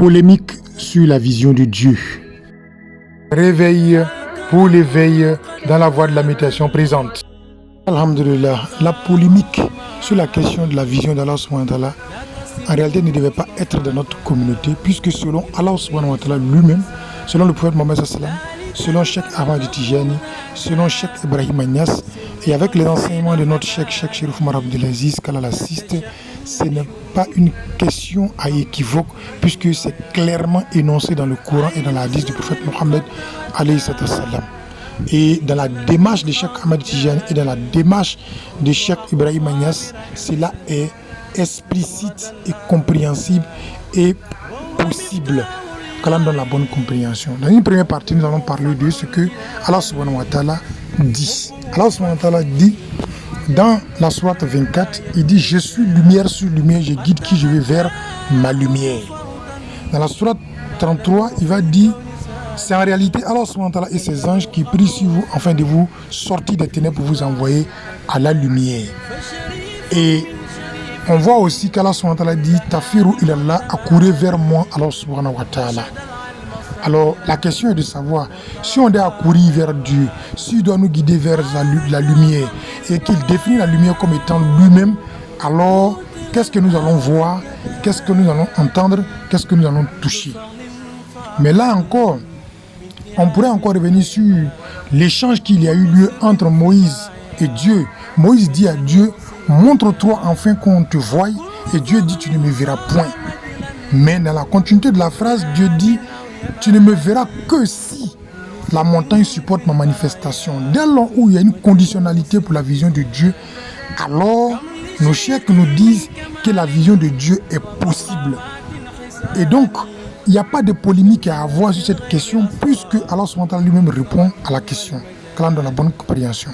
Polémique sur la vision de Dieu. Réveil pour l'éveil dans la voie de la méditation présente. Alhamdulillah, la polémique sur la question de la vision d'Allah subhanahu wa ta'ala en réalité ne devait pas être dans notre communauté, puisque selon Allah subhanahu wa ta'ala lui-même, selon le prophète Mohammed sallallahu alayhi wa sallam, selon Cheikh Ahmad Tijani, selon Cheikh Ibrahim Agnès, et avec les enseignements de notre Cheikh Chérif Omar Abdelaziz, qu'Allah l'assiste, ce n'est pas une question à équivoque, puisque c'est clairement énoncé dans le Coran et dans la hadith du prophète Mohammed alayhi sallam. Et dans la démarche de Cheikh Ahmad Tijani et dans la démarche de Cheikh Ibrahim Agnès, cela est explicite et compréhensible et possible qu'Allah donne la bonne compréhension. Dans une première partie, nous allons parler de ce que Allah subhanahu wa ta'ala dit. Allah subhanahu wa ta'ala dit dans la sourate 24, il dit: je suis lumière sur lumière, je guide qui je veux vers ma lumière. Dans la sourate 33, il va dire: c'est en réalité Allah subhanahu wa ta'ala et ses anges qui prient sur vous afin de vous sortir des ténèbres pour vous envoyer à la lumière. Et on voit aussi qu'Allah subhanahu wa ta'ala dit: Tafiru ilallah, accourir vers moi, Allah subhanahu wa ta'ala. Alors la question est de savoir si on doit accourir vers Dieu, s'il doit nous guider vers la lumière et qu'il définit la lumière comme étant lui-même, alors qu'est-ce que nous allons voir, qu'est-ce que nous allons entendre, qu'est-ce que nous allons toucher. Mais là encore, on pourrait encore revenir sur l'échange qu'il y a eu lieu entre Moïse et Dieu. Moïse dit à Dieu: montre-toi enfin qu'on te voie, et Dieu dit: tu ne me verras point. Mais dans la continuité de la phrase, Dieu dit: tu ne me verras que si la montagne supporte ma manifestation. Dès lors où il y a une conditionnalité pour la vision de Dieu, alors nos cheikhs nous disent que la vision de Dieu est possible. Et donc, il n'y a pas de polémique à avoir sur cette question, puisque Allah subhanahu wa ta'ala lui-même répond à la question. Qu'Allah donne la bonne compréhension.